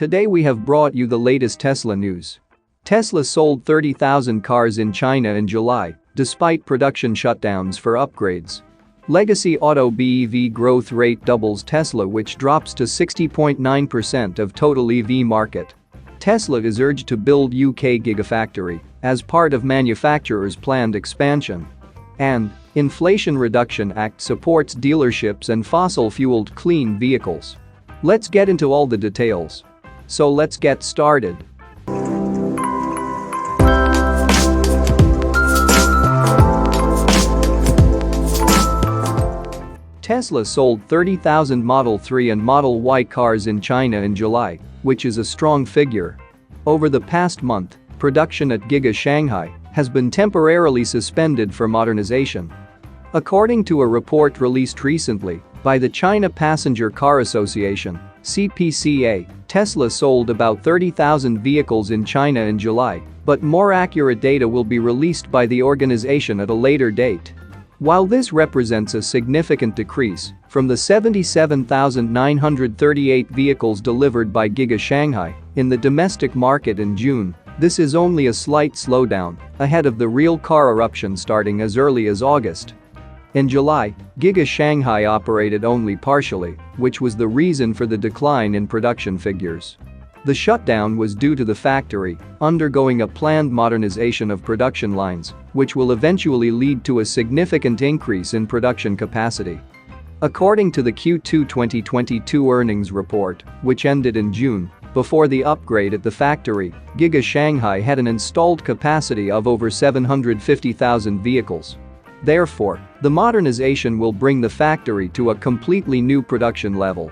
Today we have brought you the latest Tesla news. Tesla sold 30,000 cars in China in July, despite production shutdowns for upgrades. Legacy auto BEV growth rate doubles Tesla, which drops to 60.9% of total EV market. Tesla is urged to build UK Gigafactory as part of manufacturers' planned expansion. And Inflation Reduction Act supports dealerships and fossil-fueled clean vehicles. Let's get into all the details. So let's get started. Tesla sold 30,000 Model 3 and Model Y cars in China in July, which is a strong figure. Over the past month, production at Giga Shanghai has been temporarily suspended for modernization. According to a report released recently by the China Passenger Car Association (CPCA), Tesla sold about 30,000 vehicles in China in July, but more accurate data will be released by the organization at a later date. While this represents a significant decrease from the 77,938 vehicles delivered by Giga Shanghai in the domestic market in June, this is only a slight slowdown ahead of the real car eruption starting as early as August. In July, Giga Shanghai operated only partially, which was the reason for the decline in production figures. The shutdown was due to the factory undergoing a planned modernization of production lines, which will eventually lead to a significant increase in production capacity. According to the Q2 2022 earnings report, which ended in June, before the upgrade at the factory, Giga Shanghai had an installed capacity of over 750,000 vehicles. Therefore, the modernization will bring the factory to a completely new production level.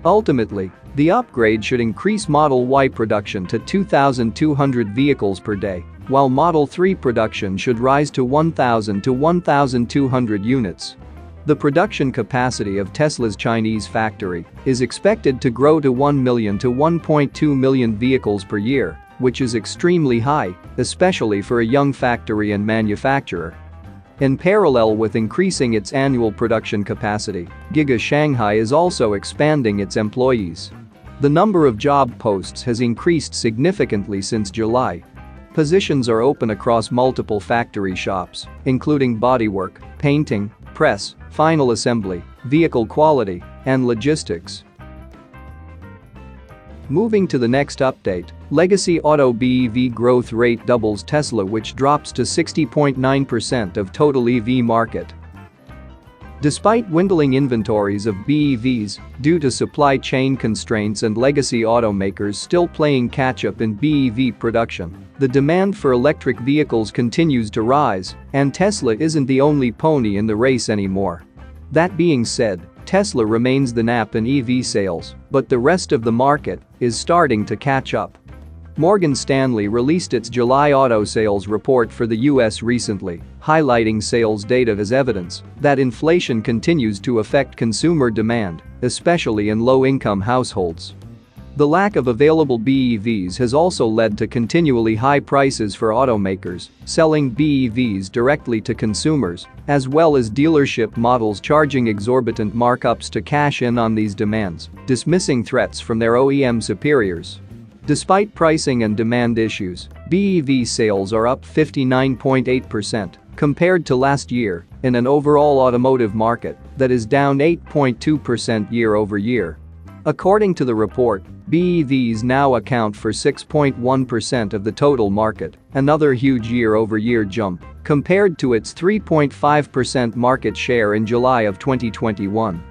Ultimately, the upgrade should increase Model Y production to 2,200 vehicles per day, while Model 3 production should rise to 1,000 to 1,200 units. The production capacity of Tesla's Chinese factory is expected to grow to 1 million to 1.2 million vehicles per year, which is extremely high, especially for a young factory and manufacturer. In parallel with increasing its annual production capacity, Giga Shanghai is also expanding its employees. The number of job posts has increased significantly since July. Positions are open across multiple factory shops, including bodywork, painting, press, final assembly, vehicle quality, and logistics. Moving to the next update, legacy auto BEV growth rate doubles Tesla, which drops to 60.9% of total EV market. Despite dwindling inventories of BEVs due to supply chain constraints and legacy automakers still playing catch-up in BEV production, the demand for electric vehicles continues to rise, and Tesla isn't the only pony in the race anymore. That being said, Tesla remains the nap in EV sales, but the rest of the market is starting to catch up. Morgan Stanley released its July auto sales report for the US recently, highlighting sales data as evidence that inflation continues to affect consumer demand, especially in low-income households. The lack of available BEVs has also led to continually high prices for automakers selling BEVs directly to consumers, as well as dealership models charging exorbitant markups to cash in on these demands, dismissing threats from their OEM superiors. Despite pricing and demand issues, BEV sales are up 59.8% compared to last year in an overall automotive market that is down 8.2% year-over-year. According to the report, BEVs now account for 6.1% of the total market, another huge year-over-year jump, compared to its 3.5% market share in July of 2021.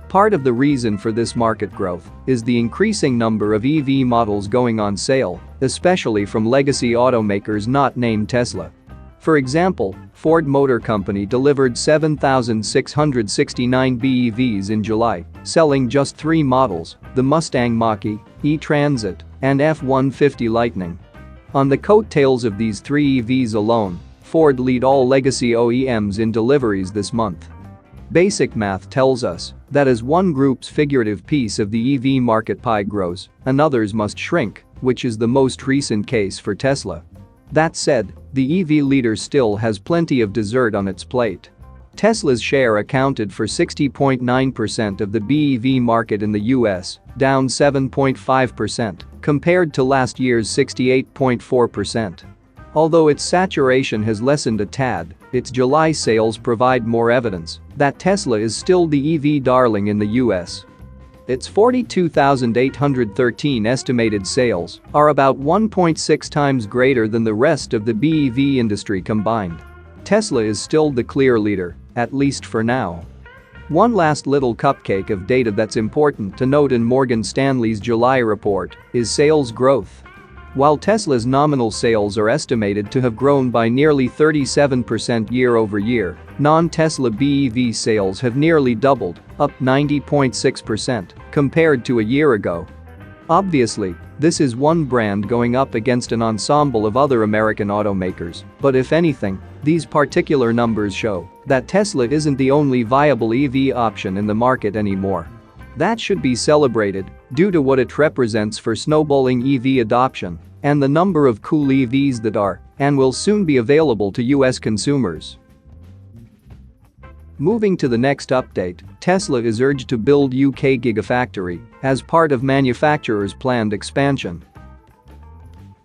Part of the reason for this market growth is the increasing number of EV models going on sale, especially from legacy automakers not named Tesla. For example, Ford Motor Company delivered 7,669 BEVs in July, selling just 3 models: the Mustang Mach-E, E-Transit, and F-150 Lightning. On the coattails of these 3 EVs alone, Ford lead all legacy OEMs in deliveries this month. Basic math tells us that as one group's figurative piece of the EV market pie grows, another's must shrink, which is the most recent case for Tesla. That said, the EV leader still has plenty of dessert on its plate. Tesla's share accounted for 60.9% of the BEV market in the US, down 7.5% compared to last year's 68.4%. Although its saturation has lessened a tad, its July sales provide more evidence that Tesla is still the EV darling in the US. Its 42,813 estimated sales are about 1.6 times greater than the rest of the BEV industry combined. Tesla is still the clear leader, at least for now. One last little cupcake of data that's important to note in Morgan Stanley's July report is sales growth. While Tesla's nominal sales are estimated to have grown by nearly 37% year-over-year, non-Tesla BEV sales have nearly doubled, up 90.6% compared to a year ago. Obviously, this is one brand going up against an ensemble of other American automakers, but if anything, these particular numbers show that Tesla isn't the only viable EV option in the market anymore. That should be celebrated due to what it represents for snowballing EV adoption and the number of cool EVs that are and will soon be available to US consumers. Moving to the next update, Tesla is urged to build UK Gigafactory as part of manufacturer's planned expansion.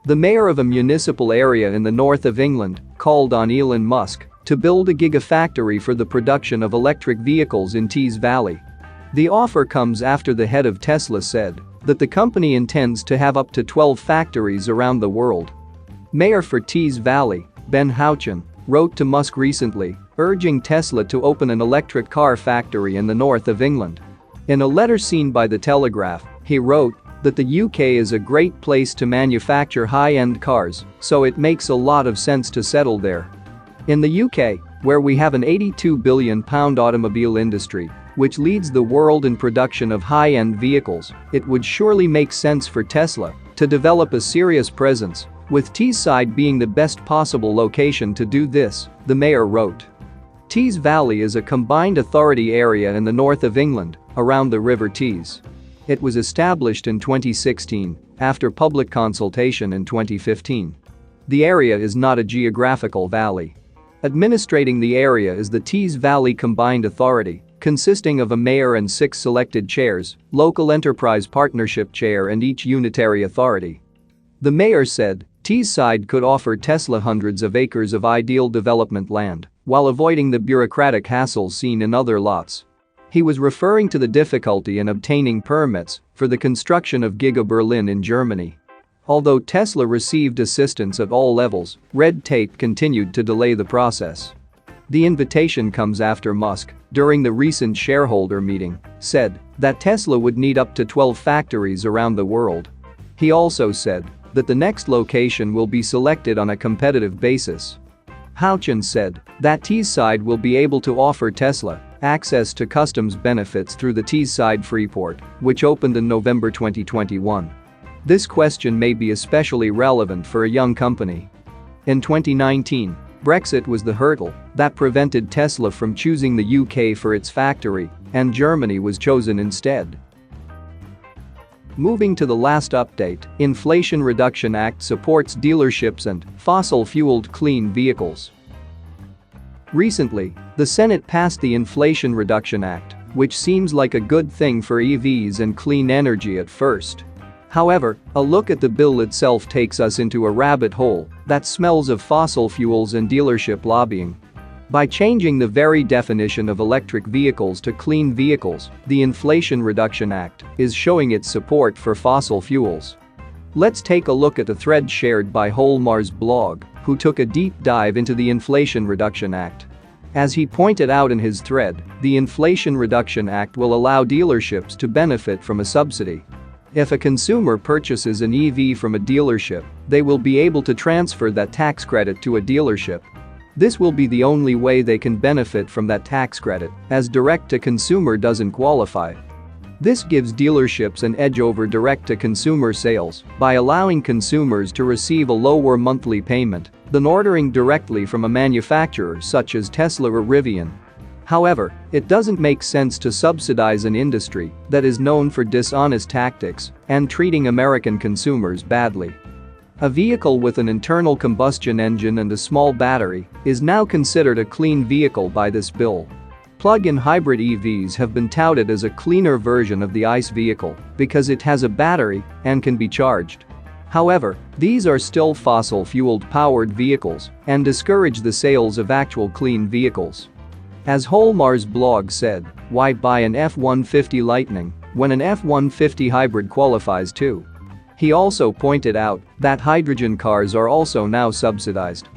The mayor of a municipal area in the north of England called on Elon Musk to build a gigafactory for the production of electric vehicles in Tees Valley. The offer comes after the head of Tesla said that the company intends to have up to 12 factories around the world. Mayor for Tees Valley, Ben Houchin, wrote to Musk recently, urging Tesla to open an electric car factory in the north of England. In a letter seen by The Telegraph, he wrote that the UK is a great place to manufacture high-end cars, so it makes a lot of sense to settle there. In the UK, where we have an £82 billion automobile industry, which leads the world in production of high-end vehicles, it would surely make sense for Tesla to develop a serious presence, with Teesside being the best possible location to do this, the mayor wrote. Tees Valley is a combined authority area in the north of England, around the River Tees. It was established in 2016 after public consultation in 2015. The area is not a geographical valley. Administrating the area is the Tees Valley Combined Authority, consisting of a mayor and 6 selected chairs, local enterprise partnership chair and each unitary authority. The mayor said Teesside could offer Tesla hundreds of acres of ideal development land while avoiding the bureaucratic hassles seen in other lots. He was referring to the difficulty in obtaining permits for the construction of Giga Berlin in Germany. Although Tesla received assistance at all levels, red tape continued to delay the process. The invitation comes after Musk, during the recent shareholder meeting, said that Tesla would need up to 12 factories around the world. He also said that the next location will be selected on a competitive basis. Houchin said that Teesside will be able to offer Tesla access to customs benefits through the Teesside Freeport, which opened in November 2021. This question may be especially relevant for a young company. In 2019, Brexit was the hurdle that prevented Tesla from choosing the UK for its factory, and Germany was chosen instead. Moving to the last update, Inflation Reduction Act supports dealerships and fossil-fueled clean vehicles. Recently, the Senate passed the Inflation Reduction Act, which seems like a good thing for EVs and clean energy at first. However, a look at the bill itself takes us into a rabbit hole that smells of fossil fuels and dealership lobbying. By changing the very definition of electric vehicles to clean vehicles, the Inflation Reduction Act is showing its support for fossil fuels. Let's take a look at a thread shared by Holmar's blog, who took a deep dive into the Inflation Reduction Act. As he pointed out in his thread, the Inflation Reduction Act will allow dealerships to benefit from a subsidy. If a consumer purchases an EV from a dealership, they will be able to transfer that tax credit to a dealership. This will be the only way they can benefit from that tax credit, as direct-to-consumer doesn't qualify. This gives dealerships an edge over direct-to-consumer sales by allowing consumers to receive a lower monthly payment than ordering directly from a manufacturer such as Tesla or Rivian. However, it doesn't make sense to subsidize an industry that is known for dishonest tactics and treating American consumers badly. A vehicle with an internal combustion engine and a small battery is now considered a clean vehicle by this bill. Plug-in hybrid EVs have been touted as a cleaner version of the ICE vehicle because it has a battery and can be charged. However, these are still fossil-fueled powered vehicles and discourage the sales of actual clean vehicles. As Holmar's blog said, why buy an F-150 Lightning when an F-150 hybrid qualifies too? He also pointed out that hydrogen cars are also now subsidized.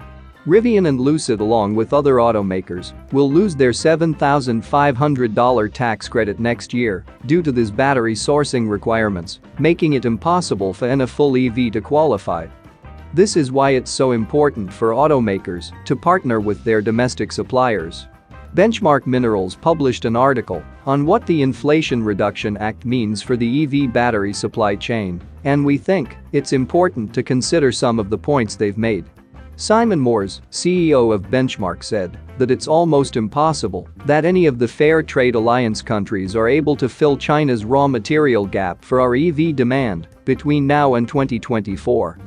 Rivian and Lucid, along with other automakers, will lose their $7,500 tax credit next year due to these battery sourcing requirements, making it impossible for a full EV to qualify. This is why it's so important for automakers to partner with their domestic suppliers. Benchmark Minerals published an article on what the Inflation Reduction Act means for the EV battery supply chain, and we think it's important to consider some of the points they've made. Simon Moores, CEO of Benchmark, said that it's almost impossible that any of the Fair Trade Alliance countries are able to fill China's raw material gap for our EV demand between now and 2024.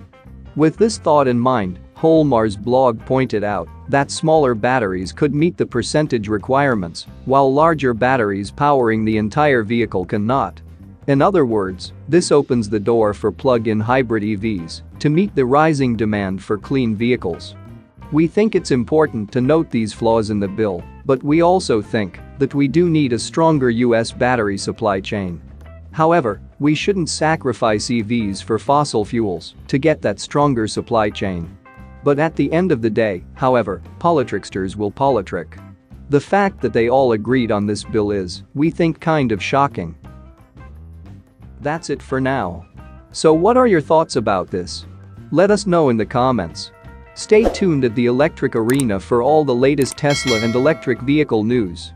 With this thought in mind, Holmar's blog pointed out that smaller batteries could meet the percentage requirements, while larger batteries powering the entire vehicle cannot. In other words, this opens the door for plug-in hybrid EVs to meet the rising demand for clean vehicles. We think it's important to note these flaws in the bill, but we also think that we do need a stronger US battery supply chain. However, we shouldn't sacrifice EVs for fossil fuels to get that stronger supply chain. But at the end of the day, however, politricksters will politrick. The fact that they all agreed on this bill is, we think, kind of shocking. That's it for now. So what are your thoughts about this? Let us know in the comments. Stay tuned at the Electric Arena for all the latest Tesla and electric vehicle news.